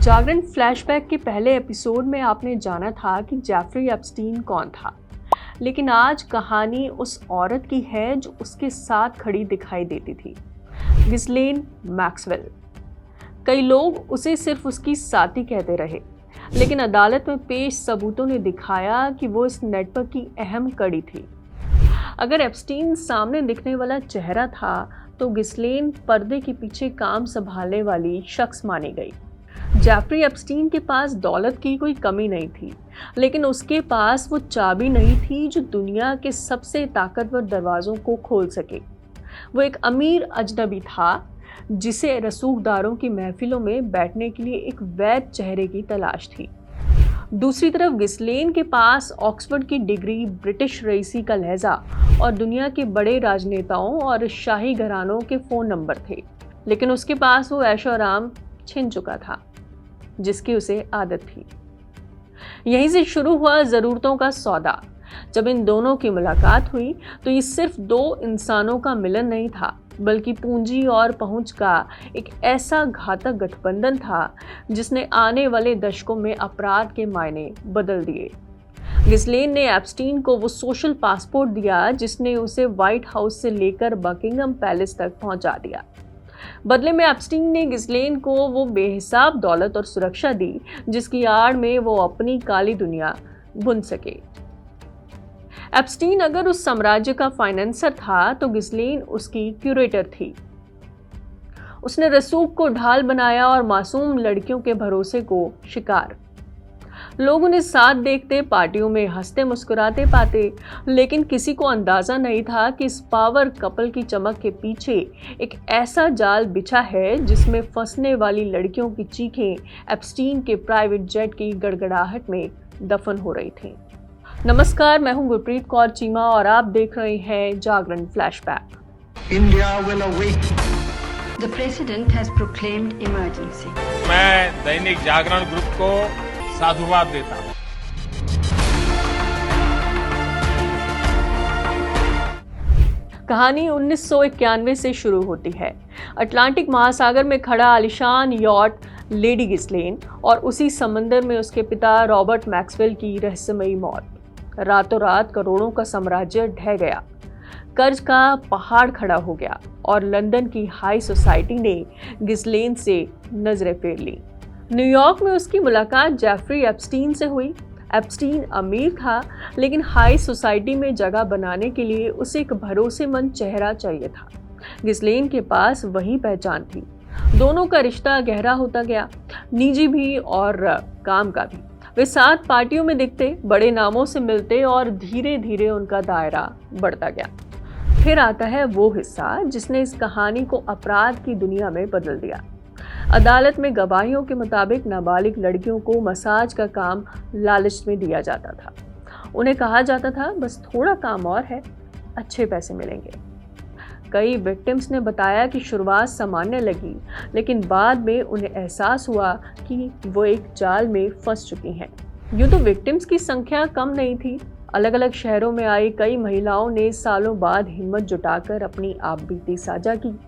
जागरण flashback के पहले episode में आपने जाना था कि जेफरी एप्स्टीन कौन था, लेकिन आज कहानी उस औरत की है जो उसके साथ खड़ी दिखाई देती थी, गिस्लेन मैक्सवेल। कई लोग उसे सिर्फ उसकी साथी कहते रहे, लेकिन अदालत में पेश सबूतों ने दिखाया कि वो इस नेटवर्क की अहम कड़ी थी। अगर एप्स्टीन सामने दिखने वाला चेहरा था, तो गिस्लेन पर्दे के पीछे काम संभालने वाली शख्स मानी गई। जेफरी एप्स्टीन के पास दौलत की कोई कमी नहीं थी, लेकिन उसके पास वो चाबी नहीं थी जो दुनिया के सबसे ताकतवर दरवाजों को खोल सके। वो एक अमीर अजनबी था जिसे रसूखदारों की महफिलों में बैठने के लिए एक वैध चेहरे की तलाश थी। दूसरी तरफ गिस्लेन के पास ऑक्सफोर्ड की डिग्री, ब्रिटिश रईसी का लहजा और दुनिया के बड़े राजनेताओं और शाही घरानों के फ़ोन नंबर थे, लेकिन उसके पास वो ऐशो आराम छिन चुका था जिसकी उसे आदत थी। यहीं से शुरू हुआ ज़रूरतों का सौदा। जब इन दोनों की मुलाकात हुई तो ये सिर्फ दो इंसानों का मिलन नहीं था, बल्कि पूंजी और पहुंच का एक ऐसा घातक गठबंधन था जिसने आने वाले दशकों में अपराध के मायने बदल दिए। गिस्लेन ने एप्स्टीन को वो सोशल पासपोर्ट दिया जिसने उसे व्हाइट हाउस से लेकर बकिंगम पैलेस तक पहुंचा दिया। बदले में एप्स्टीन ने गिस्लेन को वो बेहिसाब दौलत और सुरक्षा दी जिसकी आड़ में वो अपनी काली दुनिया बुन सके। एप्स्टीन अगर उस साम्राज्य का फाइनेंसर था तो गिस्लेन उसकी क्यूरेटर थी। उसने रसूख को ढाल बनाया और मासूम लड़कियों के भरोसे को शिकार। लोग उन्हें साथ देखते, पार्टियों में हंसते मुस्कुराते पाते, लेकिन किसी को अंदाजा नहीं था कि इस पावर कपल की चमक के पीछे एक ऐसा जाल बिछा है जिसमें फंसने वाली लड़कियों की चीखें एप्स्टीन के प्राइवेट जेट की गड़गड़ाहट में दफन हो रही थीं। नमस्कार, मैं हूं गुरप्रीत कौर चीमा और आप देख रहे हैं Jagran flashback. India will awake. The president has proclaimed emergency. मैं दैनिक जागरण ग्रुप को साधुवाद देता हूं। कहानी 1991 से शुरू होती है। अटलांटिक महासागर में खड़ा आलिशान यॉट लेडी गिस्लेन और उसी समंदर में उसके पिता रॉबर्ट मैक्सवेल की रहस्यमयी मौत। रातों रात करोड़ों का साम्राज्य ढह गया, कर्ज का पहाड़ खड़ा हो गया और लंदन की हाई सोसाइटी ने गिस्लेन से नजरें फेर ली। न्यूयॉर्क में उसकी मुलाकात जेफरी एप्स्टीन से हुई। एप्स्टीन अमीर था, लेकिन हाई सोसाइटी में जगह बनाने के लिए उसे एक भरोसेमंद चेहरा चाहिए था। गिस्लेन के पास वही पहचान थी। दोनों का रिश्ता गहरा होता गया, निजी भी और काम का भी। वे साथ पार्टियों में दिखते, बड़े नामों से मिलते और धीरे धीरे उनका दायरा बढ़ता गया। फिर आता है वो हिस्सा जिसने इस कहानी को अपराध की दुनिया में बदल दिया। अदालत में गवाहियों के मुताबिक नाबालिग लड़कियों को मसाज का काम लालच में दिया जाता था। उन्हें कहा जाता था, बस थोड़ा काम और है, अच्छे पैसे मिलेंगे। कई विक्टिम्स ने बताया कि शुरुआत सामान्य लगी, लेकिन बाद में उन्हें एहसास हुआ कि वो एक जाल में फंस चुकी हैं। यूँ तो विक्टिम्स की संख्या कम नहीं थी। अलग अलग शहरों में आई कई महिलाओं ने सालों बाद हिम्मत जुटाकर अपनी आपबीती साझा की।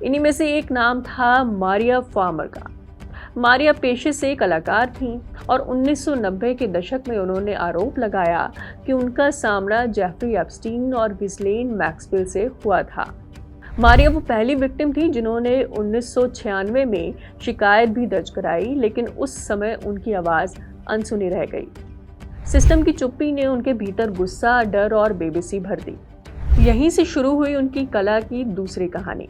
इन्हीं में से एक नाम था मारिया फार्मर का। मारिया पेशे से कलाकार थीं और 1990 के दशक में उन्होंने आरोप लगाया कि उनका सामना जेफरी एप्स्टीन और गिस्लेन मैक्सवेल से हुआ था। मारिया वो पहली विक्टिम थी जिन्होंने 1996 में शिकायत भी दर्ज कराई, लेकिन उस समय उनकी आवाज़ अनसुनी रह गई। सिस्टम की चुप्पी ने उनके भीतर गुस्सा, डर और बेबसी भर दी। यहीं से शुरू हुई उनकी कला की दूसरी कहानी।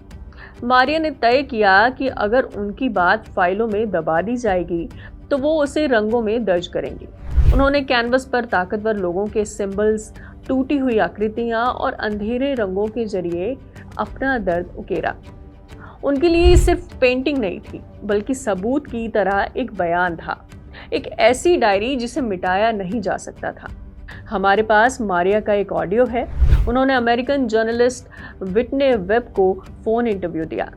मारिया ने तय किया कि अगर उनकी बात फाइलों में दबा दी जाएगी तो वो उसे रंगों में दर्ज करेंगी। उन्होंने कैनवस पर ताकतवर लोगों के सिंबल्स, टूटी हुई आकृतियां और अंधेरे रंगों के जरिए अपना दर्द उकेरा। उनके लिए सिर्फ पेंटिंग नहीं थी, बल्कि सबूत की तरह एक बयान था, एक ऐसी डायरी जिसे मिटाया नहीं जा सकता था। हमारे पास मारिया का एक ऑडियो है। उन्होंने अमेरिकन जर्नलिस्ट विटने वेब को फोन इंटरव्यू दिया।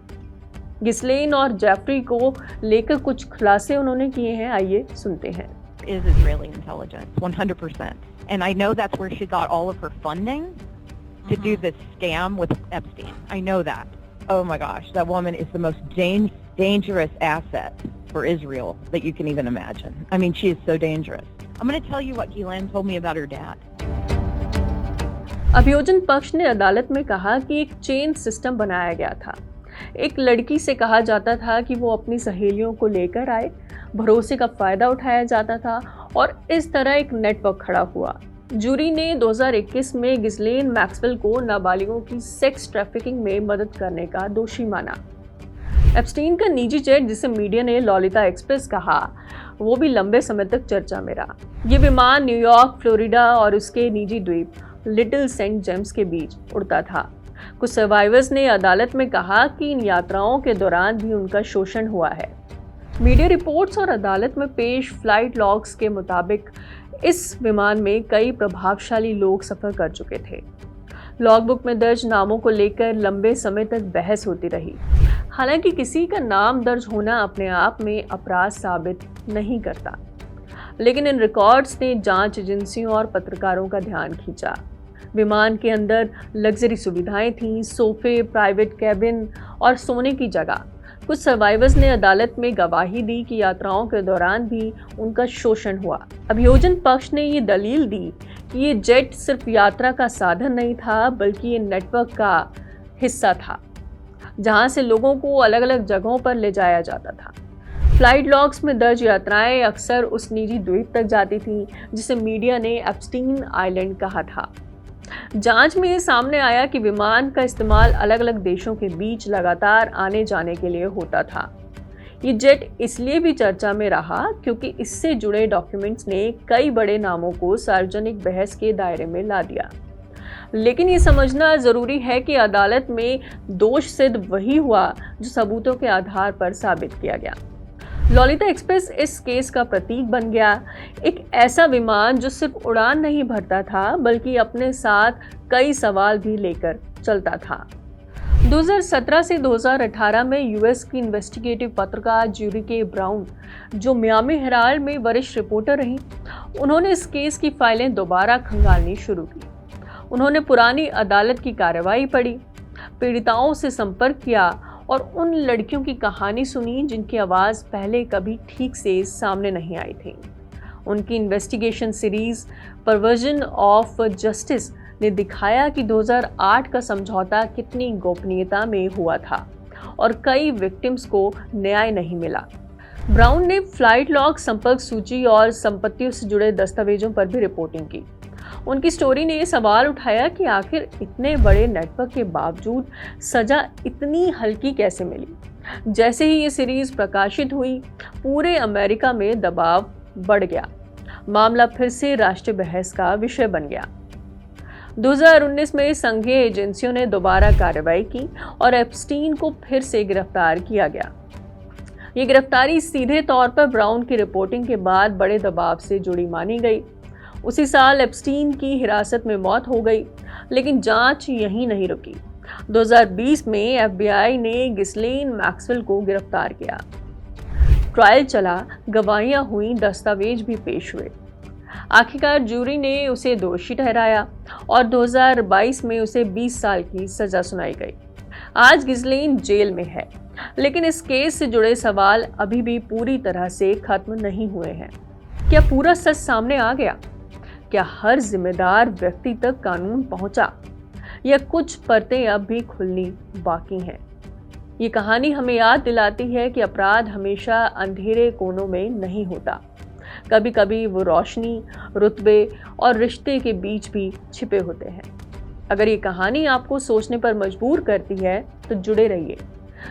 गिस्लेन और जेफरी को लेकर कुछ खुलासे उन्होंने किए हैं, आइए सुनते हैं। Is Israeli intelligence, 100%. And I know that's where she got all of her funding to do this scam with Epstein. I know that. Oh my gosh, that woman is the most dangerous asset for Israel that you can even imagine. I mean, she is so dangerous. I'm going to tell you what Ghislaine told me about her dad. अभियोजन पक्ष ने अदालत में कहा कि एक chain system बनाया गया था। एक लड़की से कहा जाता था कि वो अपनी सहेलियों को लेकर आए, भरोसे का फायदा उठाया जाता था और इस तरह एक नेटवर्क खड़ा हुआ। जूरी ने 2021 में गिस्लेन मैक्सवेल को नाबालिगों की सेक्स ट्रैफिकिंग में मदद करने का दोषी माना। एप्स्टीन का निजी जेट, जिसे मीडिया ने लॉलिता एक्सप्रेस कहा, वो भी लंबे समय तक चर्चा में रहा। ये विमान न्यूयॉर्क, फ्लोरिडा और उसके निजी द्वीप लिटिल सेंट जेम्स के बीच उड़ता था। कुछ सर्वाइवर्स ने अदालत में कहा कि इन यात्राओं के दौरान भी उनका शोषण हुआ है। मीडिया रिपोर्ट्स और अदालत में पेश फ्लाइट लॉग्स के मुताबिक इस विमान में कई प्रभावशाली लोग सफर कर चुके थे। लॉगबुक में दर्ज नामों को लेकर लंबे समय तक बहस होती रही। हालांकि किसी का नाम दर्ज होना अपने आप में अपराध साबित नहीं करता, लेकिन इन रिकॉर्ड्स ने जांच एजेंसियों और पत्रकारों का ध्यान खींचा। विमान के अंदर लग्जरी सुविधाएं थीं, सोफे, प्राइवेट कैबिन और सोने की जगह। कुछ सर्वाइवर्स ने अदालत में गवाही दी कि यात्राओं के दौरान भी उनका शोषण हुआ। अभियोजन पक्ष ने ये दलील दी कि ये जेट सिर्फ यात्रा का साधन नहीं था, बल्कि ये नेटवर्क का हिस्सा था, जहां से लोगों को अलग अलग जगहों पर ले जाया जाता था। फ्लाइट लॉग्स में दर्ज यात्राएं अक्सर उस निजी द्वीप तक जाती थीं जिसे मीडिया ने एप्स्टीन आइलैंड कहा था। जांच में ये सामने आया कि विमान का इस्तेमाल अलग अलग देशों के बीच लगातार आने जाने के लिए होता था। ये जेट इसलिए भी चर्चा में रहा क्योंकि इससे जुड़े डॉक्यूमेंट्स ने कई बड़े नामों को सार्वजनिक बहस के दायरे में ला दिया। लेकिन ये समझना जरूरी है कि अदालत में दोष सिद्ध वही हुआ जो सबूतों के आधार पर साबित किया गया। लॉलिता एक्सप्रेस इस केस का प्रतीक बन गया, एक ऐसा विमान जो सिर्फ उड़ान नहीं भरता था, बल्कि अपने साथ कई सवाल भी लेकर चलता था। 2017 से 2018 में यूएस की इन्वेस्टिगेटिव पत्रकार जूरी के ब्राउन, जो मियामी हेराल्ड में वरिष्ठ रिपोर्टर रहीं, उन्होंने इस केस की फाइलें दोबारा खंगालनी शुरू की। उन्होंने पुरानी अदालत की कार्रवाई पढ़ी, पीड़िताओं से संपर्क किया और उन लड़कियों की कहानी सुनी जिनकी आवाज़ पहले कभी ठीक से सामने नहीं आई थी। उनकी investigation series perversion of justice ने दिखाया कि 2008 का समझौता कितनी गोपनीयता में हुआ था और कई विक्टिम्स को न्याय नहीं मिला। ब्राउन ने फ्लाइट लॉग, संपर्क सूची और संपत्तियों से जुड़े दस्तावेजों पर भी रिपोर्टिंग की। उनकी स्टोरी ने ये सवाल उठाया कि आखिर इतने बड़े नेटवर्क के बावजूद सजा इतनी हल्की कैसे मिली। जैसे ही ये सीरीज प्रकाशित हुई, पूरे अमेरिका में दबाव बढ़ गया। मामला फिर से राष्ट्रीय बहस का विषय बन गया। 2019 में संघीय एजेंसियों ने दोबारा कार्रवाई की और एप्स्टीन को फिर से गिरफ्तार किया गया। ये गिरफ्तारी सीधे तौर पर ब्राउन की रिपोर्टिंग के बाद बड़े दबाव से जुड़ी मानी गई। उसी साल एप्स्टीन की हिरासत में मौत हो गई, लेकिन जांच यहीं नहीं रुकी। 2020 में एफबीआई ने गिस्लेन मैक्सवेल को गिरफ्तार किया। ट्रायल चला, गवाहियां हुई, दस्तावेज भी पेश हुए। आखिरकार जूरी ने उसे दोषी ठहराया और 2022 में उसे 20 साल की सजा सुनाई गई। आज गिस्लेन जेल में है, लेकिन इस केस से जुड़े सवाल अभी भी पूरी तरह से खत्म नहीं हुए हैं। क्या पूरा सच सामने आ गया? क्या हर जिम्मेदार व्यक्ति तक कानून पहुंचा, या कुछ परतें अब भी खुलनी बाकी हैं? ये कहानी हमें याद दिलाती है कि अपराध हमेशा अंधेरे कोनों में नहीं होता। कभी कभी वो रोशनी, रुतबे और रिश्ते के बीच भी छिपे होते हैं। अगर ये कहानी आपको सोचने पर मजबूर करती है तो जुड़े रहिए,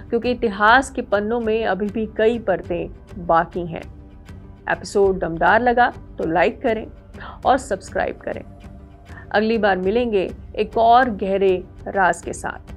क्योंकि इतिहास के पन्नों में अभी भी कई परतें बाकी हैं। एपिसोड दमदार लगा तो लाइक करें और सब्सक्राइब करें। अगली बार मिलेंगे एक और गहरे राज के साथ।